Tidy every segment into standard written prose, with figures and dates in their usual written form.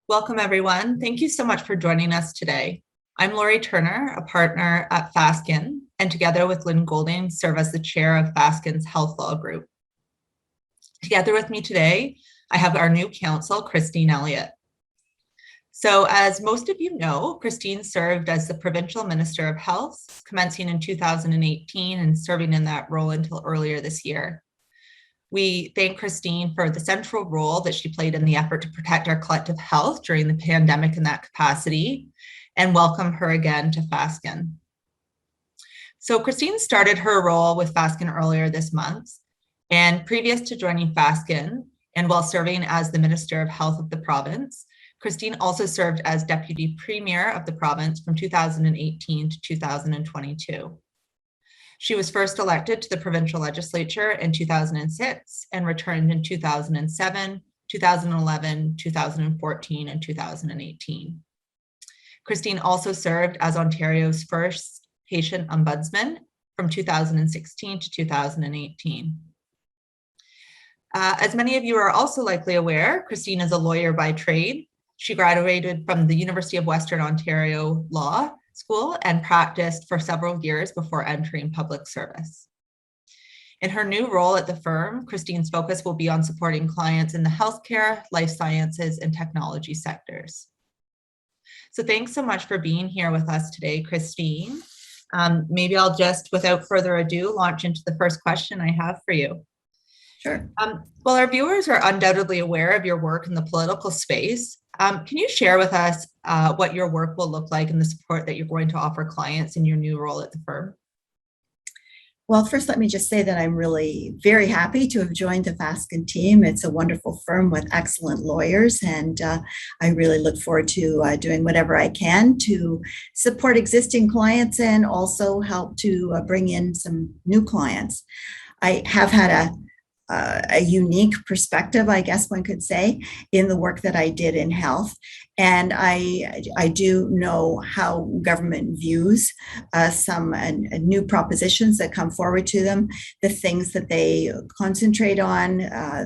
Welcome, everyone. Thank you so much for joining us today. I'm Lori Turner, a partner at Fasken, and together with Lynn Golding, serve as the chair of Fasken's Health Law Group. Together with me today, I have our new counsel, Christine Elliott. So as most of you know, Christine served as the Provincial Minister of Health, commencing in 2018 and serving in that role until earlier this year. We thank Christine for the central role that she played in the effort to protect our collective health during the pandemic in that capacity, and welcome her again to Fasken. So Christine started her role with Fasken earlier this month, and previous to joining Fasken, and while serving as the Minister of Health of the province, Christine also served as Deputy Premier of the province from 2018 to 2022. She was first elected to the provincial legislature in 2006 and returned in 2007, 2011, 2014, and 2018. Christine also served as Ontario's first patient ombudsman from 2016 to 2018. As many of you are also likely aware, Christine is a lawyer by trade. She graduated from the University of Western Ontario Law School and practiced for several years before entering public service. In her new role at the firm, Christine's focus will be on supporting clients in the healthcare, life sciences, and technology sectors. So thanks so much for being here with us today, Christine. Maybe I'll just, without further ado, launch into the first question I have for you. Sure. Well, our viewers are undoubtedly aware of your work in the political space. Can you share with us what your work will look like and the support that you're going to offer clients in your new role at the firm? Well, first, let me just say that I'm really very happy to have joined the Fasken team. It's a wonderful firm with excellent lawyers, and I really look forward to doing whatever I can to support existing clients and also help to bring in some new clients. I have had a unique perspective, I guess one could say, in the work that I did in health. And I do know how government views some new propositions that come forward to them, the things that they concentrate on.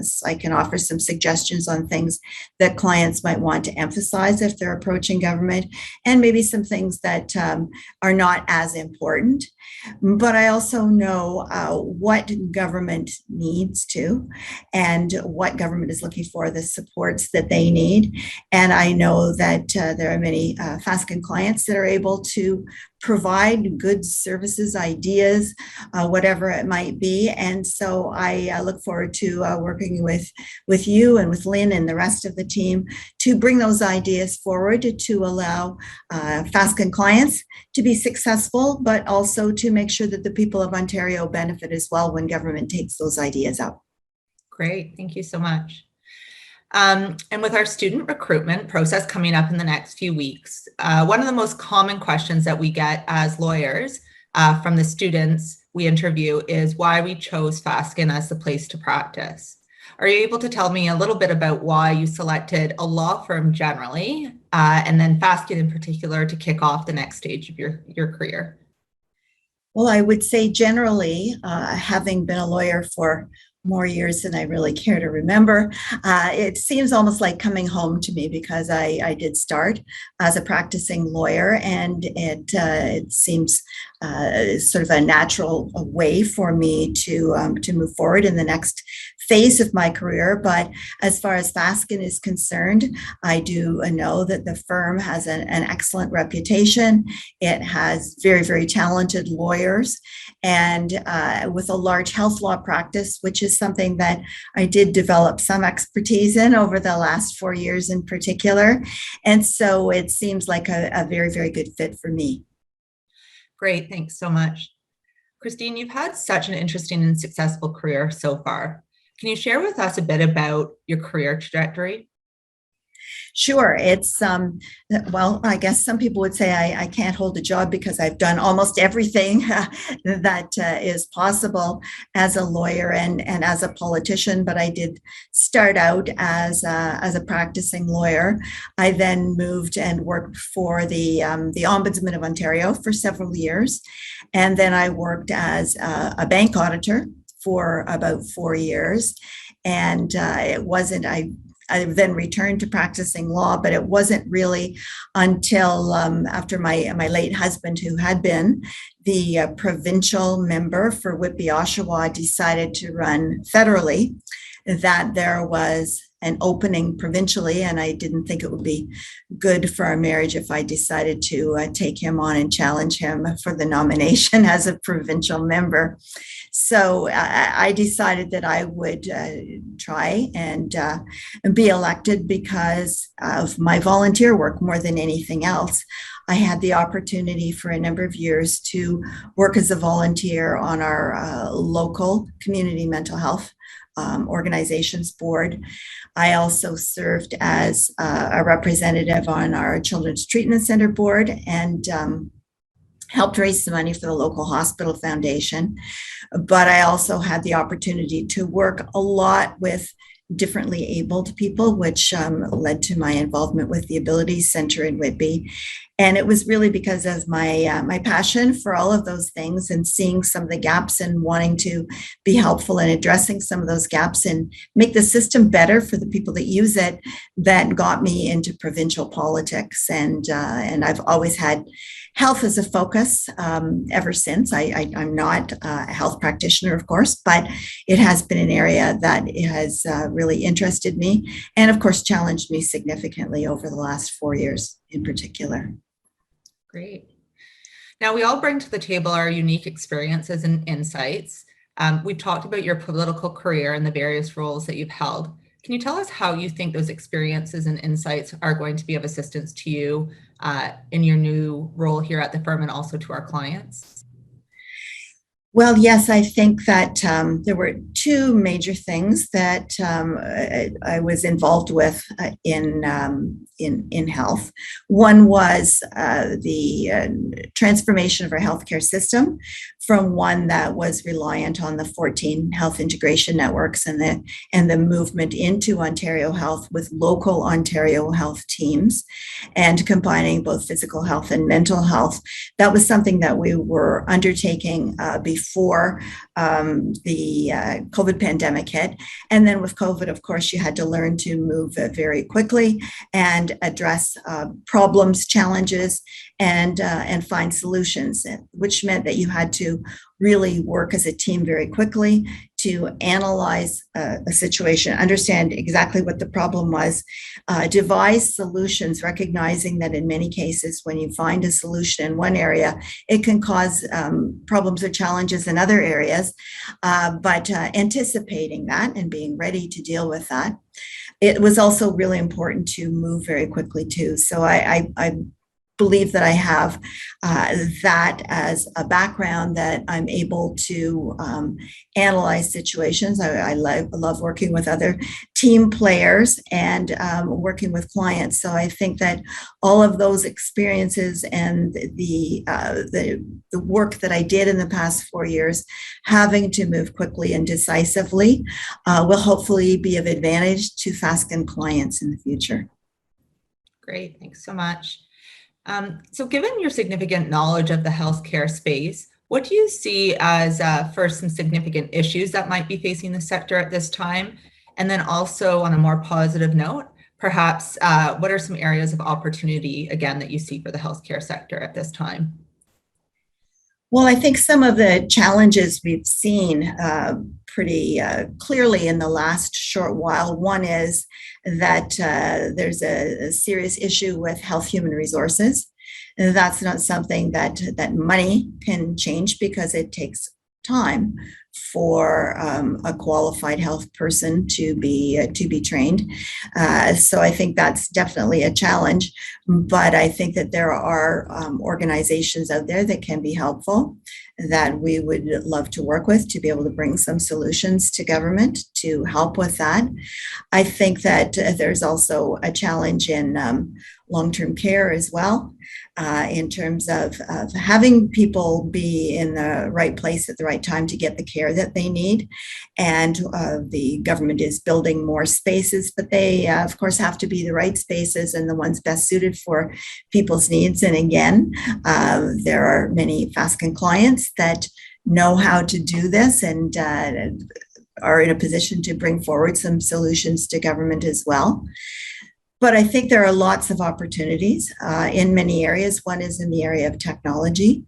So I can offer some suggestions on things that clients might want to emphasize if they're approaching government, and maybe some things that are not as important. But I also know what government needs to, and what government is looking for, the supports that they need. And I know that there are many Fasken clients that are able to provide goods, services, ideas, whatever it might be. And so I look forward to working with you and with Lynn and the rest of the team to bring those ideas forward to allow Fasken clients to be successful, but also to make sure that the people of Ontario benefit as well when government takes those ideas up. Great, thank you so much. And with our student recruitment process coming up in the next few weeks, one of the most common questions that we get as lawyers from the students we interview is why we chose Fasken as the place to practice. Are you able to tell me a little bit about why you selected a law firm generally, and then Fasken in particular to kick off the next stage of your career? Well, I would say generally, having been a lawyer for more years than I really care to remember, it seems almost like coming home to me, because I did start as a practicing lawyer, and it seems sort of a natural way for me to move forward in the next phase of my career. But as far as Fasken is concerned, I do know that the firm has an excellent reputation. It has very, very talented lawyers, and with a large health law practice, which is something that I did develop some expertise in over the last 4 years in particular. And so it seems like a very, very good fit for me. Great, thanks so much. Christine, you've had such an interesting and successful career so far. Can you share with us a bit about your career trajectory? Sure. It's, well, I guess some people would say I can't hold a job because I've done almost everything that is possible as a lawyer and as a politician, but I did start out as a practicing lawyer. I then moved and worked for the Ombudsman of Ontario for several years. And then I worked as a bank auditor for about 4 years. And it wasn't, I then returned to practicing law, but it wasn't really until after my late husband, who had been the provincial member for Whitby Oshawa, decided to run federally, that there was an opening provincially, and I didn't think it would be good for our marriage if I decided to take him on and challenge him for the nomination as a provincial member. So I decided that I would try and be elected because of my volunteer work more than anything else. I had the opportunity for a number of years to work as a volunteer on our local community mental health organizations board. I also served as a representative on our Children's Treatment Center board and helped raise some money for the local hospital foundation. But I also had the opportunity to work a lot with differently abled people, which led to my involvement with the Abilities Center in Whitby. And it was really because of my passion for all of those things and seeing some of the gaps and wanting to be helpful in addressing some of those gaps and make the system better for the people that use it, that got me into provincial politics. And I've always had health as a focus ever since. I'm not a health practitioner, of course, but it has been an area that has really interested me and, of course, challenged me significantly over the last 4 years in particular. Great. Now, we all bring to the table our unique experiences and insights. We've talked about your political career and the various roles that you've held. Can you tell us how you think those experiences and insights are going to be of assistance to you in your new role here at the firm and also to our clients? Well, yes, I think that there were two major things that I was involved with in health. One was the transformation of our healthcare system from one that was reliant on the 14 health integration networks and the movement into Ontario Health with local Ontario Health teams and combining both physical health and mental health. That was something that we were undertaking before the COVID pandemic hit. And then with COVID, of course, you had to learn to move very quickly and address problems, challenges, and find solutions, which meant that you had to really work as a team very quickly to analyze a situation, understand exactly what the problem was, devise solutions, recognizing that in many cases, when you find a solution in one area, it can cause problems or challenges in other areas, but anticipating that and being ready to deal with that. It was also really important to move very quickly too. So I believe that I have that as a background, that I'm able to analyze situations. I love working with other team players and working with clients. So I think that all of those experiences and the work that I did in the past 4 years, having to move quickly and decisively, will hopefully be of advantage to Fasken clients in the future. Great, thanks so much. So given your significant knowledge of the healthcare space, what do you see as first some significant issues that might be facing the sector at this time? And then also on a more positive note, perhaps what are some areas of opportunity, again, that you see for the healthcare sector at this time? Well, I think some of the challenges we've seen pretty clearly in the last short while. One is that there's a serious issue with health human resources. And that's not something that money can change, because it takes time for a qualified health person to be trained. So I think that's definitely a challenge. But I think that there are organizations out there that can be helpful, that we would love to work with to be able to bring some solutions to government to help with that. I think that there's also a challenge in long-term care as well, in terms of having people be in the right place at the right time to get the care that they need. And the government is building more spaces, but they, of course, have to be the right spaces and the ones best suited for people's needs. And again, there are many Fasken clients that know how to do this and are in a position to bring forward some solutions to government as well. But I think there are lots of opportunities in many areas. One is in the area of technology,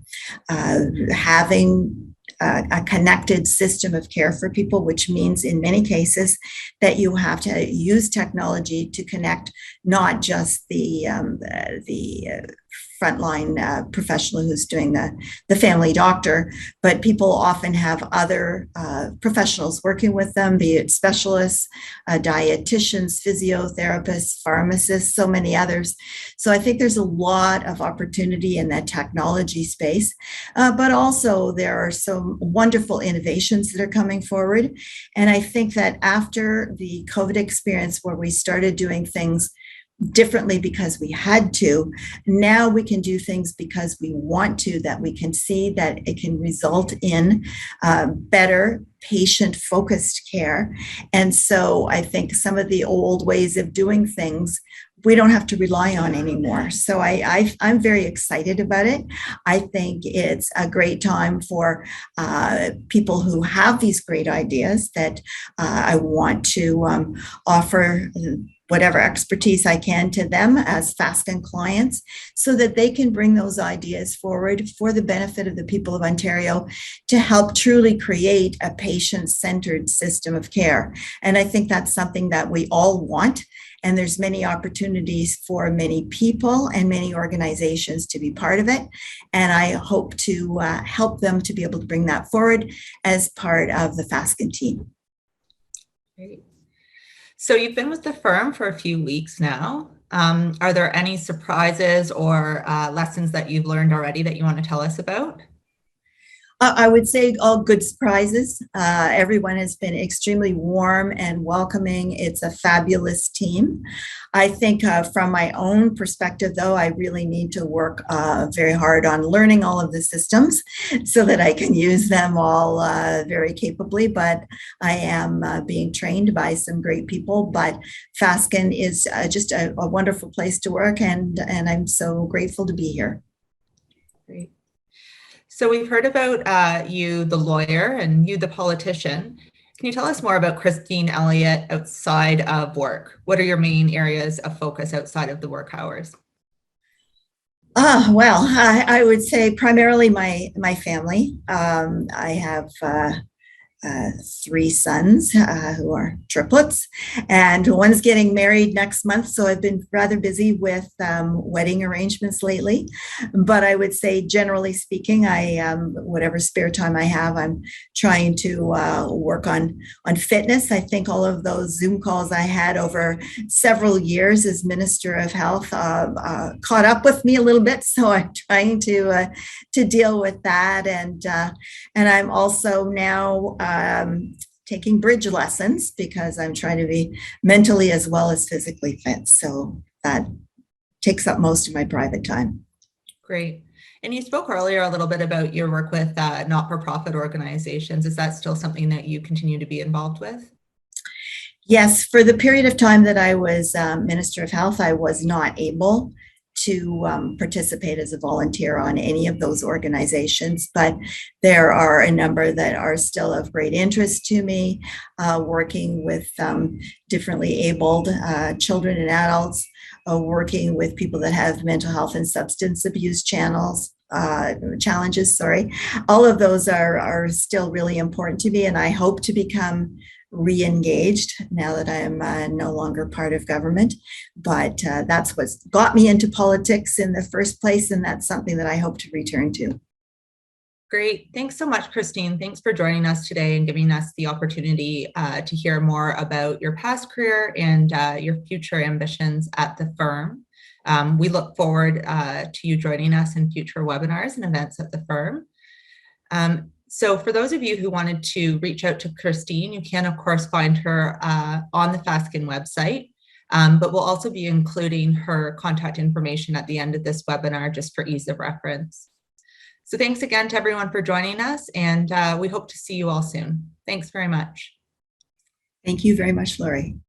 having a connected system of care for people, which means in many cases that you have to use technology to connect not just the frontline professional who's doing the family doctor, but people often have other professionals working with them, be it specialists, dietitians, physiotherapists, pharmacists, so many others. So I think there's a lot of opportunity in that technology space, but also there are some wonderful innovations that are coming forward. And I think that after the COVID experience where we started doing things differently because we had to, now we can do things because we want to, that we can see that it can result in better patient-focused care. And so I think some of the old ways of doing things we don't have to rely on anymore. So I'm very excited about it. I think it's a great time for people who have these great ideas that I want to offer whatever expertise I can to them as FASCN clients so that they can bring those ideas forward for the benefit of the people of Ontario to help truly create a patient-centered system of care. And I think that's something that we all want. And there's many opportunities for many people and many organizations to be part of it. And I hope to help them to be able to bring that forward as part of the FASCN team. Great. So you've been with the firm for a few weeks now. Are there any surprises or lessons that you've learned already that you want to tell us about? I would say all good surprises. Everyone has been extremely warm and welcoming. It's a fabulous team. I think from my own perspective, though, I really need to work very hard on learning all of the systems so that I can use them all very capably. But I am being trained by some great people. But FASCN is just a wonderful place to work, and I'm so grateful to be here. Great. So we've heard about you, the lawyer, and you, the politician. Can you tell us more about Christine Elliott outside of work? What are your main areas of focus outside of the work hours? Well, I would say primarily my family. I have 3 sons who are triplets, and one's getting married next month. So I've been rather busy with wedding arrangements lately. But I would say, generally speaking, whatever spare time I have, I'm trying to work on fitness. I think all of those Zoom calls I had over several years as Minister of Health caught up with me a little bit. So I'm trying to deal with that, and I'm also now taking bridge lessons because I'm trying to be mentally as well as physically fit. So that takes up most of my private time. Great. And you spoke earlier a little bit about your work with not-for-profit organizations. Is that still something that you continue to be involved with? Yes, for the period of time that I was Minister of Health, I was not able to participate as a volunteer on any of those organizations, but there are a number that are still of great interest to me, working with differently abled children and adults, working with people that have mental health and substance abuse challenges. All of those are still really important to me, and I hope to become re-engaged now that I am no longer part of government. But that's what's got me into politics in the first place, and that's something that I hope to return to. Great. Thanks so much, Christine. Thanks for joining us today and giving us the opportunity to hear more about your past career and your future ambitions at the firm. We look forward to you joining us in future webinars and events at the firm. So for those of you who wanted to reach out to Christine, you can, of course, find her on the FASCN website, but we'll also be including her contact information at the end of this webinar just for ease of reference. So thanks again to everyone for joining us, and we hope to see you all soon. Thanks very much. Thank you very much, Lori.